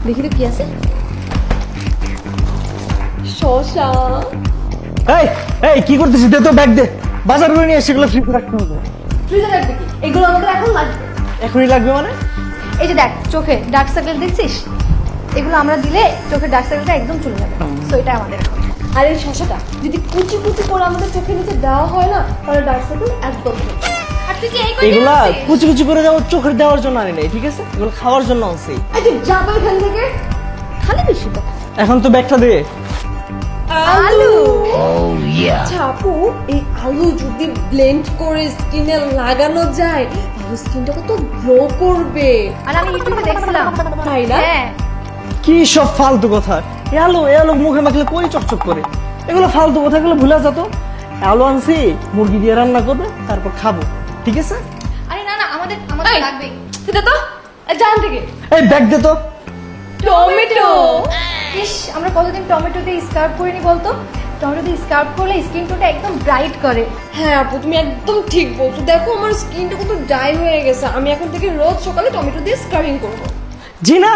দেখি তো কি আছে। শশা। এই এই কি করতেছিস? দে তো ব্যাগ দে, বাজার করে নিয়ে এসে এগুলো ফ্রিজে রাখতে হবে। ফ্রিজে রাখবে কি? এগুলো আমাদের এখন লাগবে। এখনই লাগবে মানে? এই যে দেখ, চোখে ডার্ক সার্কেল দেখছিস? এগুলো আমরা দিলে চোখের ডার্ক সার্কেলটা একদম চলে যাবে। সো এটা আমাদের এখন। আর এই শশাটা যদি কুচি কুচি করে আমাদের চোখের নিচে দেওয়া হয় না, তাহলে ডার্ক সার্কেল একদম চলে যাবে। আর তুই কি এই করে এগুলা কুচি কুচি করে দেওয়ার চোখের দেওয়ার জন্য আনি নাই, ঠিক আছে? এগুলো খাওয়ার জন্য আনছি। এই যে যাবে এখান থেকে খালি বেশি তো। এখন তো ব্যাগটা দে। আলু। আচ্ছা আপু, এই আলু যদি ব্লেন্ড করে স্কিনে লাগানো যায় তাহলে স্কিনটা কত গ্লো করবে। আর আমি ইউটিউবে দেখছিলাম। তাই না? হ্যাঁ। কি সব ফালতু কথা! এ আলু মুখে মাখলে কই চকচক করে। এগুলো ফালতু কথা, এগুলো ভুলে যা তো। আলু আনছি, মুরগি দিয়ে রান্না করবে, তারপর খাবো, ঠিক আছে? আরে না না, আমাদের আমাদের এই, লাগবে। সেটা তো জান থেকে এই ব্যাগ দে তো। টমেটো। ইস, আমরা কতদিন টমেটো দিয়ে স্কার্ফ করিনি বলতো? টমেটো দিয়ে স্কার্ফ করলে স্কিন টোনটা একদম ব্রাইট করে। হ্যাঁ আপু, তুমি একদম ঠিক বলছো। দেখো আমার স্কিনটা কত ড্রাই হয়ে গেছে। আমি এখন থেকে রোজ সকালে টমেটো দিয়ে স্কারিং করবো। জি না,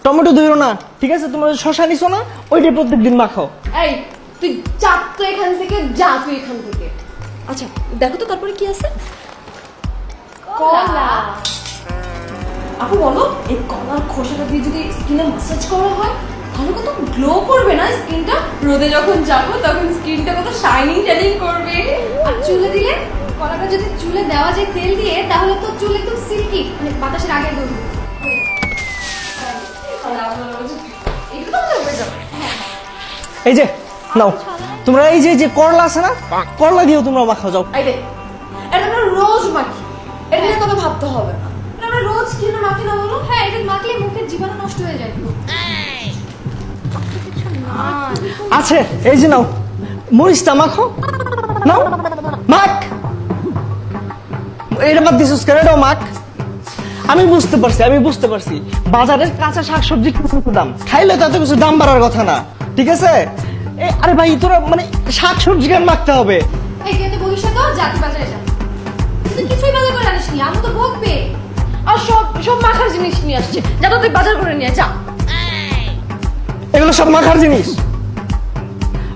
টমেটো দিও না, ঠিক আছে? তোমরা যে শশা নিছো না, ওইটাই প্রত্যেকদিন মাখাও। এই তুই চাপ তো এখান থেকে, যা তুই এখান থেকে। আচ্ছা দেখো তো তারপরে কি আছে। কলা। আপু বলো, এই কলার খোসাটা দিয়ে যদি স্কিনে ম্যাসাজ করা হয় তাহলে কত গ্লো করবে না স্কিনটা? রোদে যখন যাবো তখন স্কিনটা কত শাইনিং টাইনিং করবে। আর চুলে দিলে, কলাটা যদি চুলে দেওয়া যায় তেল দিয়ে, তাহলে তো চুল একদম সিল্কি, মানে বাতাসের আগে ধরবে। এটা তো আমাদের হয়ে যাবে। এই যে নাও, তোমরা এই যে যে করলা আছে না, করলা দিয়েও তোমরা মাখাও, যাও। এই দেখ, এটা আমরা রোজ মাখি, এটা নিয়ে তোকে ভাবতে হবে না। এটা আমরা রোজ কিনে মাখি না বলো? হ্যাঁ, এটা মাখলে মুখের জীবাণু নষ্ট হয়ে যায়। আছে, এই যে নাও, মরিচটা মাখো, নাও মাখ। এটা বাদ দিছিস কেন? এটাও মাখ। আমি বুঝতে পারছি বাজারের কাঁচা শাকসবজি কত দাম, খাইলে তো এত কিছু দাম বাড়ার কথা না, ঠিক আছে? আরে ভাই, তোরা মানে শাকসবজি কেন মাখতে হবে? এই তুই তো বলিস না তো, জাতি বাজারে যা। তুই কিছুই বাজার করে আনিস নি, আমি তো ভোগবে। আর সব সব মাখার জিনিস নিয়ে আসছে, যা তো তুই বাজার করে নিয়ে যা। এগুলো সব মাখার জিনিস।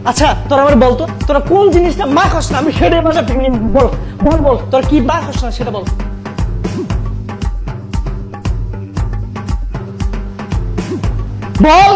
আচ্ছা তোরা আমার বলতো, তোরা কোন জিনিসটা মাখস না, আমি সেটাই বাজার থেকে নিয়ে বল বল বল, তোরা কি মাখস না সেটা বল। বল।